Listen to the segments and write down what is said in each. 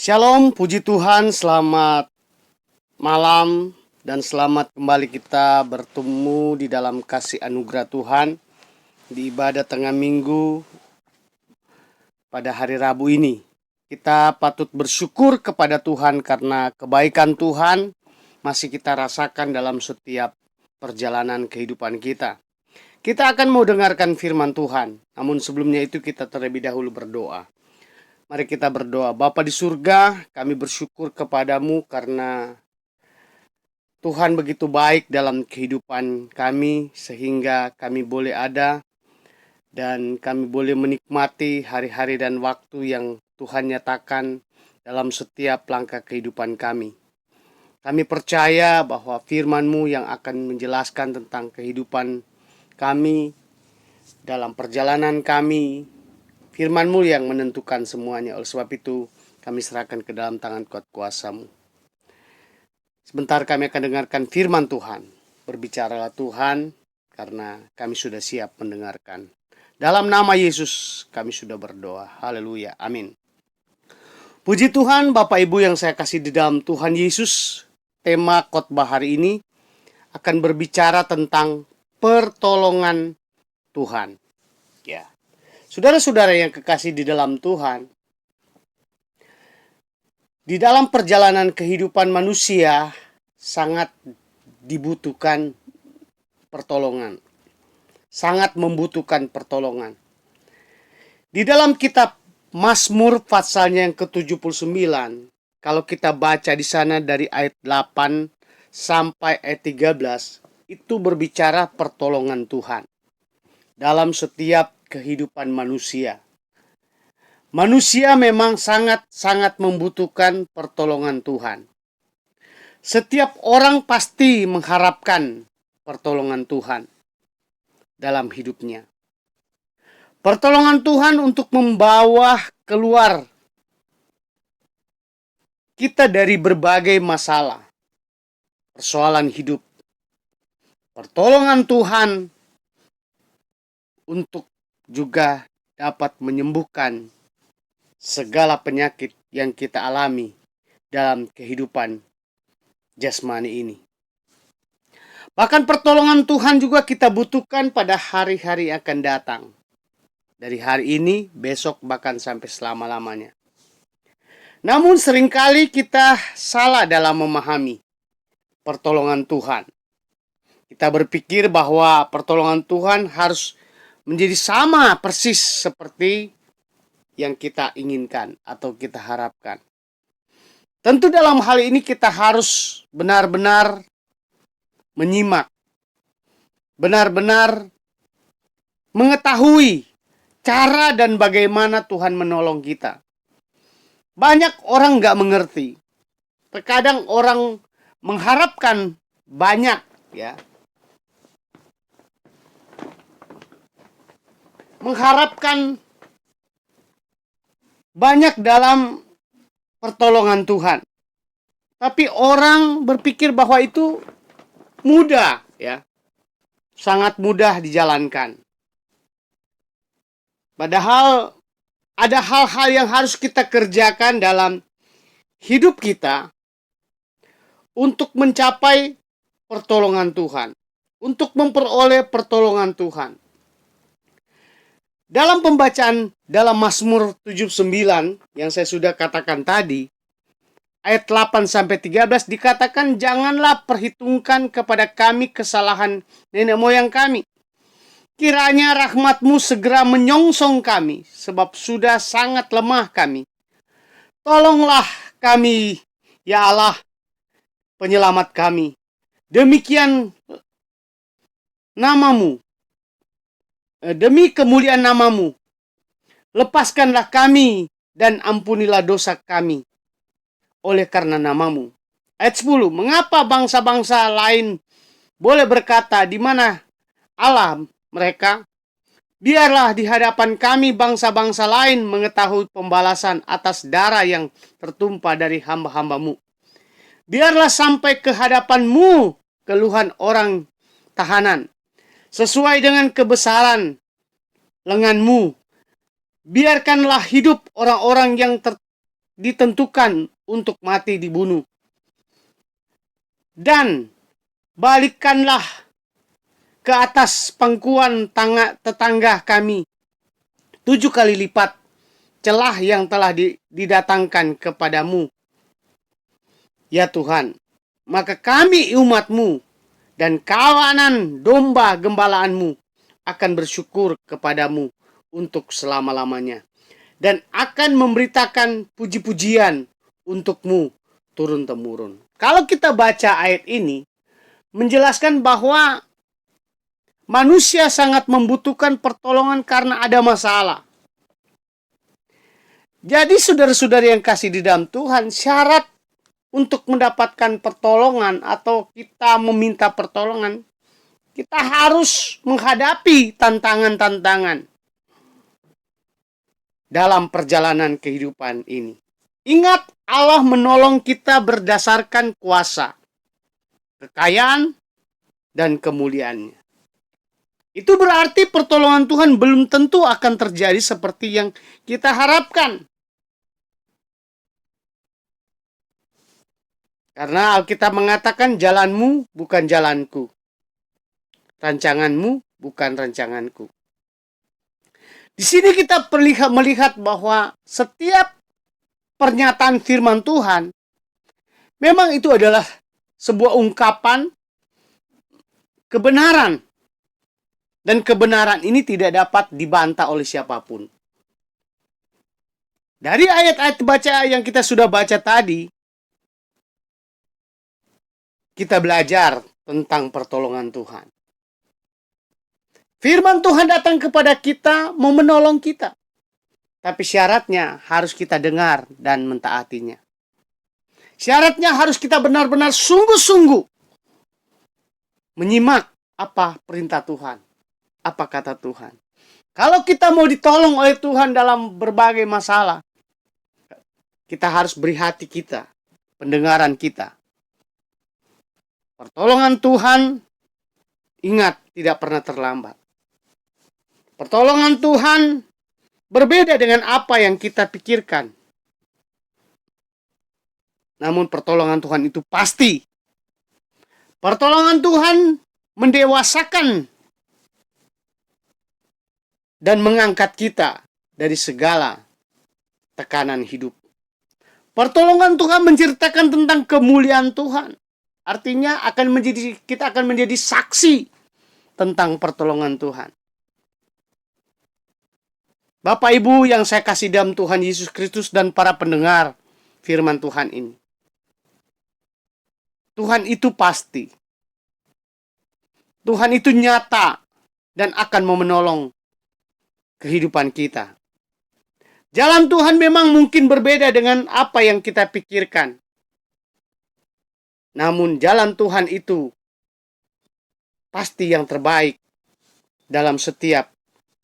Shalom, puji Tuhan, selamat malam dan selamat kembali kita bertemu di dalam kasih anugerah Tuhan di ibadah tengah minggu pada hari Rabu ini. Kita patut bersyukur kepada Tuhan karena kebaikan Tuhan masih kita rasakan dalam setiap perjalanan kehidupan kita. Kita akan mau dengarkan firman Tuhan, namun sebelumnya itu kita terlebih dahulu berdoa. Mari kita berdoa. Bapa di surga, kami bersyukur kepadamu karena Tuhan begitu baik dalam kehidupan kami sehingga kami boleh ada dan kami boleh menikmati hari-hari dan waktu yang Tuhan nyatakan dalam setiap langkah kehidupan kami. Kami percaya bahwa firman-Mu yang akan menjelaskan tentang kehidupan kami dalam perjalanan kami, firman-Mu yang menentukan semuanya. Oleh sebab itu, kami serahkan ke dalam tangan kuat kuasa-Mu. Sebentar kami akan dengarkan firman Tuhan. Berbicaralah Tuhan, karena kami sudah siap mendengarkan. Dalam nama Yesus kami sudah berdoa. Haleluya. Amin. Puji Tuhan, Bapak Ibu yang saya kasih di dalam Tuhan Yesus. Tema khotbah hari ini akan berbicara tentang pertolongan Tuhan. Ya. Saudara-saudara yang kekasih di dalam Tuhan, di dalam perjalanan kehidupan manusia sangat dibutuhkan pertolongan. Sangat membutuhkan pertolongan. Di dalam kitab Mazmur pasalnya yang ke-79, kalau kita baca di sana dari ayat 8 sampai ayat 13, itu berbicara pertolongan Tuhan dalam setiap kehidupan manusia. Manusia memang sangat-sangat membutuhkan pertolongan Tuhan. Setiap orang pasti mengharapkan pertolongan Tuhan dalam hidupnya. Pertolongan Tuhan untuk membawa keluar kita dari berbagai masalah, persoalan hidup. Pertolongan Tuhan untuk juga dapat menyembuhkan segala penyakit yang kita alami dalam kehidupan jasmani ini. Bahkan pertolongan Tuhan juga kita butuhkan pada hari-hari yang akan datang. Dari hari ini, besok, bahkan sampai selama-lamanya. Namun seringkali kita salah dalam memahami pertolongan Tuhan. Kita berpikir bahwa pertolongan Tuhan harus menjadi sama persis seperti yang kita inginkan atau kita harapkan. Tentu dalam hal ini kita harus benar-benar menyimak, benar-benar mengetahui cara dan bagaimana Tuhan menolong kita. Banyak orang gak mengerti. Terkadang orang mengharapkan banyak, ya. Mengharapkan banyak dalam pertolongan Tuhan. Tapi orang berpikir bahwa itu mudah, ya. Sangat mudah dijalankan. Padahal ada hal-hal yang harus kita kerjakan dalam hidup kita untuk mencapai pertolongan Tuhan, untuk memperoleh pertolongan Tuhan. Dalam pembacaan dalam Mazmur 79 yang saya sudah katakan tadi, ayat 8 sampai 13 dikatakan, janganlah perhitungkan kepada kami kesalahan nenek moyang kami. Kiranya rahmat-Mu segera menyongsong kami, sebab sudah sangat lemah kami. Tolonglah kami, ya Allah, penyelamat kami. Demikian nama-Mu. Demi kemuliaan nama-Mu, lepaskanlah kami dan ampunilah dosa kami oleh karena nama-Mu. Ayat 10, mengapa bangsa-bangsa lain boleh berkata di mana Allah mereka? Biarlah di hadapan kami bangsa-bangsa lain mengetahui pembalasan atas darah yang tertumpah dari hamba-hamba-Mu. Biarlah sampai ke hadapan-Mu keluhan orang tahanan, sesuai dengan kebesaran lengan-Mu. Biarkanlah hidup orang-orang yang ditentukan untuk mati dibunuh. Dan balikkanlah ke atas pangkuan tetangga kami 7 kali lipat celah yang telah didatangkan kepadamu, ya Tuhan. Maka kami umatmu dan kawanan domba gembalaanmu akan bersyukur kepadamu untuk selama-lamanya, dan akan memberitakan puji-pujian untukmu turun-temurun. Kalau kita baca ayat ini, menjelaskan bahwa manusia sangat membutuhkan pertolongan karena ada masalah. Jadi saudara-saudara yang kasih di dalam Tuhan, syarat untuk mendapatkan pertolongan atau kita meminta pertolongan, kita harus menghadapi tantangan-tantangan dalam perjalanan kehidupan ini. Ingat, Allah menolong kita berdasarkan kuasa, kekayaan, dan kemuliaannya. Itu berarti pertolongan Tuhan belum tentu akan terjadi seperti yang kita harapkan. Karena Alkitab mengatakan jalanmu bukan jalanku, rancanganmu bukan rancanganku. Di sini kita melihat bahwa setiap pernyataan firman Tuhan memang itu adalah sebuah ungkapan kebenaran. Dan kebenaran ini tidak dapat dibantah oleh siapapun. Dari ayat-ayat baca yang kita sudah baca tadi, kita belajar tentang pertolongan Tuhan. Firman Tuhan datang kepada kita, mau menolong kita. Tapi syaratnya harus kita dengar dan mentaatinya. Syaratnya harus kita benar-benar sungguh-sungguh menyimak apa perintah Tuhan, apa kata Tuhan. Kalau kita mau ditolong oleh Tuhan dalam berbagai masalah, kita harus beri hati kita, pendengaran kita. Pertolongan Tuhan, ingat, tidak pernah terlambat. Pertolongan Tuhan berbeda dengan apa yang kita pikirkan. Namun pertolongan Tuhan itu pasti. Pertolongan Tuhan mendewasakan dan mengangkat kita dari segala tekanan hidup. Pertolongan Tuhan menceritakan tentang kemuliaan Tuhan. Artinya kita akan menjadi saksi tentang pertolongan Tuhan. Bapak Ibu yang saya kasih dalam Tuhan Yesus Kristus dan para pendengar firman Tuhan ini. Tuhan itu pasti. Tuhan itu nyata dan akan menolong kehidupan kita. Jalan Tuhan memang mungkin berbeda dengan apa yang kita pikirkan. Namun jalan Tuhan itu pasti yang terbaik dalam setiap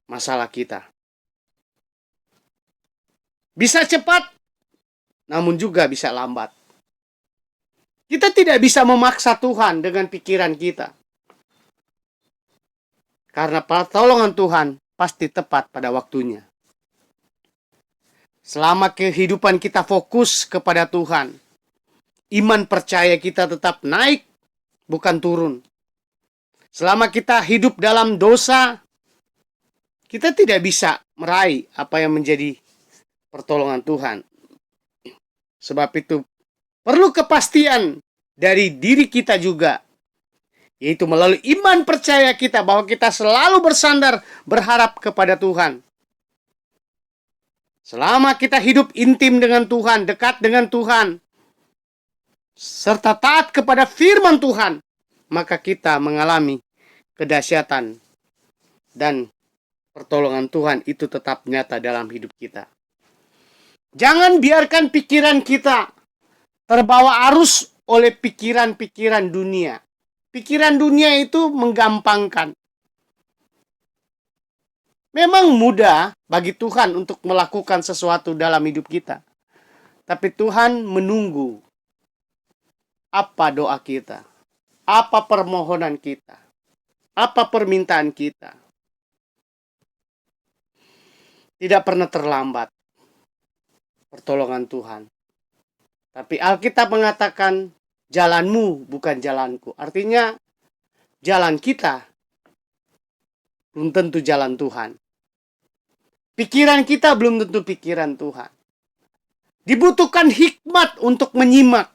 masalah kita. Bisa cepat, namun juga bisa lambat. Kita tidak bisa memaksa Tuhan dengan pikiran kita. Karena pertolongan Tuhan pasti tepat pada waktunya. Selama kehidupan kita fokus kepada Tuhan, iman percaya kita tetap naik, bukan turun. Selama kita hidup dalam dosa, kita tidak bisa meraih apa yang menjadi pertolongan Tuhan. Sebab itu perlu kepastian dari diri kita juga, yaitu melalui iman percaya kita bahwa kita selalu bersandar berharap kepada Tuhan. Selama kita hidup intim dengan Tuhan, dekat dengan Tuhan, serta taat kepada firman Tuhan, maka kita mengalami kedahsyatan dan pertolongan Tuhan itu tetap nyata dalam hidup kita. Jangan biarkan pikiran kita terbawa arus oleh pikiran-pikiran dunia. Pikiran dunia itu menggampangkan. Memang mudah bagi Tuhan untuk melakukan sesuatu dalam hidup kita. Tapi Tuhan menunggu apa doa kita, apa permohonan kita, apa permintaan kita. Tidak pernah terlambat. pertolongan Tuhan. Tapi Alkitab mengatakan jalanmu bukan jalanku. Artinya jalan kita belum tentu jalan Tuhan. Pikiran kita belum tentu pikiran Tuhan. Dibutuhkan hikmat untuk menyimak,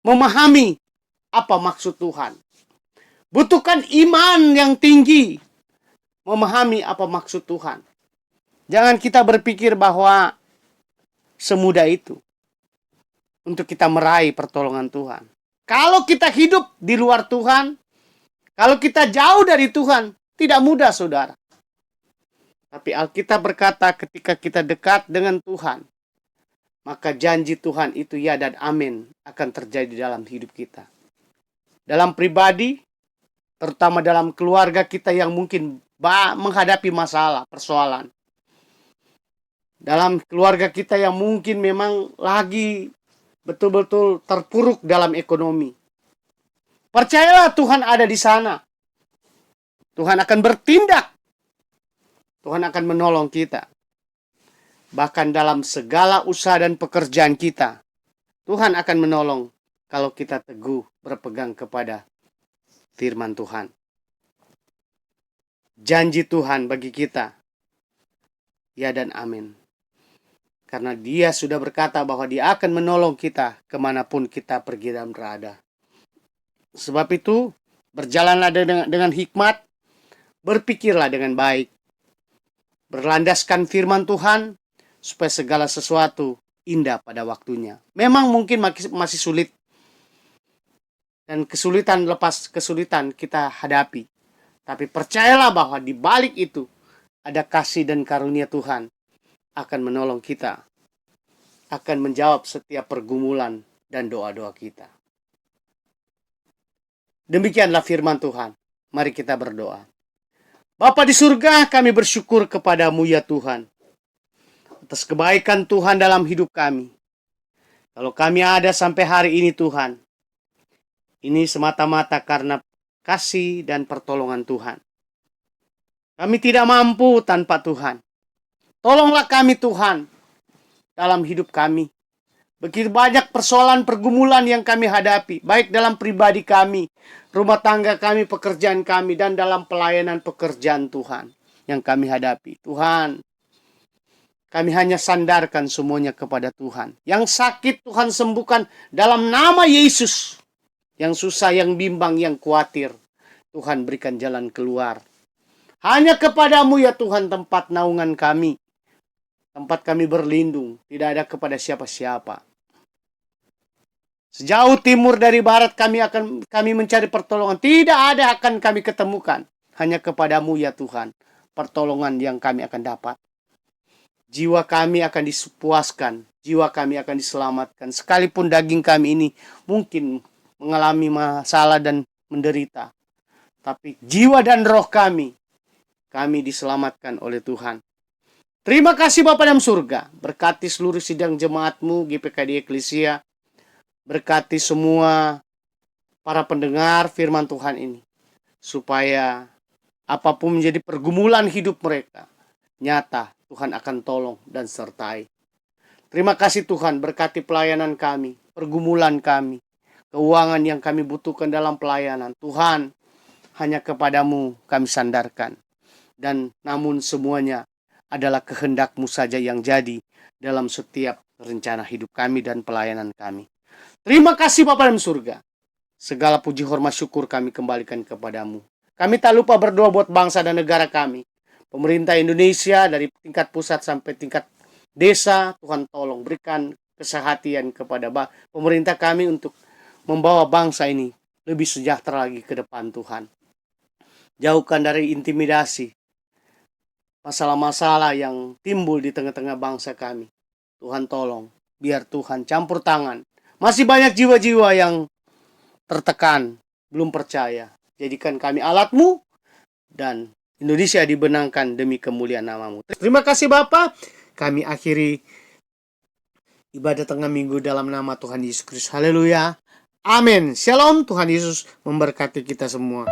memahami apa maksud Tuhan. Butuhkan iman yang tinggi, memahami apa maksud Tuhan. Jangan kita berpikir bahwa semudah itu untuk kita meraih pertolongan Tuhan. Kalau kita hidup di luar Tuhan, kalau kita jauh dari Tuhan, tidak mudah, saudara. Tapi Alkitab berkata ketika kita dekat dengan Tuhan, maka janji Tuhan itu ya dan amin akan terjadi dalam hidup kita. Dalam pribadi, terutama dalam keluarga kita yang mungkin menghadapi masalah, persoalan. Dalam keluarga kita yang mungkin memang lagi betul-betul terpuruk dalam ekonomi. Percayalah Tuhan ada di sana. Tuhan akan bertindak. Tuhan akan menolong kita. Bahkan dalam segala usaha dan pekerjaan kita, Tuhan akan menolong kalau kita teguh berpegang kepada firman Tuhan. Janji Tuhan bagi kita, ya dan amin. Karena Dia sudah berkata bahwa Dia akan menolong kita kemanapun kita pergi dan berada. Sebab itu, berjalanlah dengan hikmat, berpikirlah dengan baik, berlandaskan firman Tuhan, supaya segala sesuatu indah pada waktunya. Memang mungkin masih sulit. Dan kesulitan lepas kesulitan kita hadapi. Tapi percayalah bahwa di balik itu ada kasih dan karunia Tuhan akan menolong kita. Akan menjawab setiap pergumulan dan doa-doa kita. Demikianlah firman Tuhan. Mari kita berdoa. Bapa di surga, kami bersyukur kepadamu ya Tuhan. Atas kebaikan Tuhan dalam hidup kami. Kalau kami ada sampai hari ini Tuhan, ini semata-mata karena kasih dan pertolongan Tuhan. Kami tidak mampu tanpa Tuhan. Tolonglah kami Tuhan dalam hidup kami. Begitu banyak persoalan pergumulan yang kami hadapi, baik dalam pribadi kami, rumah tangga kami, pekerjaan kami, dan dalam pelayanan pekerjaan Tuhan yang kami hadapi. Tuhan, kami hanya sandarkan semuanya kepada Tuhan. Yang sakit Tuhan sembuhkan dalam nama Yesus. Yang susah, yang bimbang, yang khawatir, Tuhan berikan jalan keluar. Hanya kepadamu ya Tuhan tempat naungan kami. Tempat kami berlindung. Tidak ada kepada siapa-siapa. Sejauh timur dari barat kami mencari pertolongan. Tidak ada akan kami ketemukan. Hanya kepadamu ya Tuhan. Pertolongan yang kami akan dapat. Jiwa kami akan dipuaskan, jiwa kami akan diselamatkan. Sekalipun daging kami ini mungkin mengalami masalah dan menderita. Tapi jiwa dan roh kami diselamatkan oleh Tuhan. Terima kasih Bapa dalam surga. Berkati seluruh sidang jemaat-Mu, GPKD Eklesia. Berkati semua para pendengar firman Tuhan ini. Supaya apapun menjadi pergumulan hidup mereka, nyata Tuhan akan tolong dan sertai. Terima kasih Tuhan, berkati pelayanan kami, pergumulan kami, keuangan yang kami butuhkan dalam pelayanan. Tuhan, hanya kepadamu kami sandarkan. Dan namun semuanya adalah kehendak-Mu saja yang jadi dalam setiap rencana hidup kami dan pelayanan kami. Terima kasih Bapa dalam surga. Segala puji hormat syukur kami kembalikan kepadamu. Kami tak lupa berdoa buat bangsa dan negara kami. Pemerintah Indonesia dari tingkat pusat sampai tingkat desa, Tuhan tolong berikan kesehatan kepada pemerintah kami untuk membawa bangsa ini lebih sejahtera lagi ke depan Tuhan. Jauhkan dari intimidasi, masalah-masalah yang timbul di tengah-tengah bangsa kami. Tuhan tolong, biar Tuhan campur tangan. Masih banyak jiwa-jiwa yang tertekan, belum percaya. Jadikan kami alat-Mu dan Indonesia dibenangkan demi kemuliaan nama-Mu. Terima kasih Bapa. Kami akhiri ibadah tengah minggu dalam nama Tuhan Yesus Kristus. Haleluya. Amin. Shalom. Tuhan Yesus memberkati kita semua.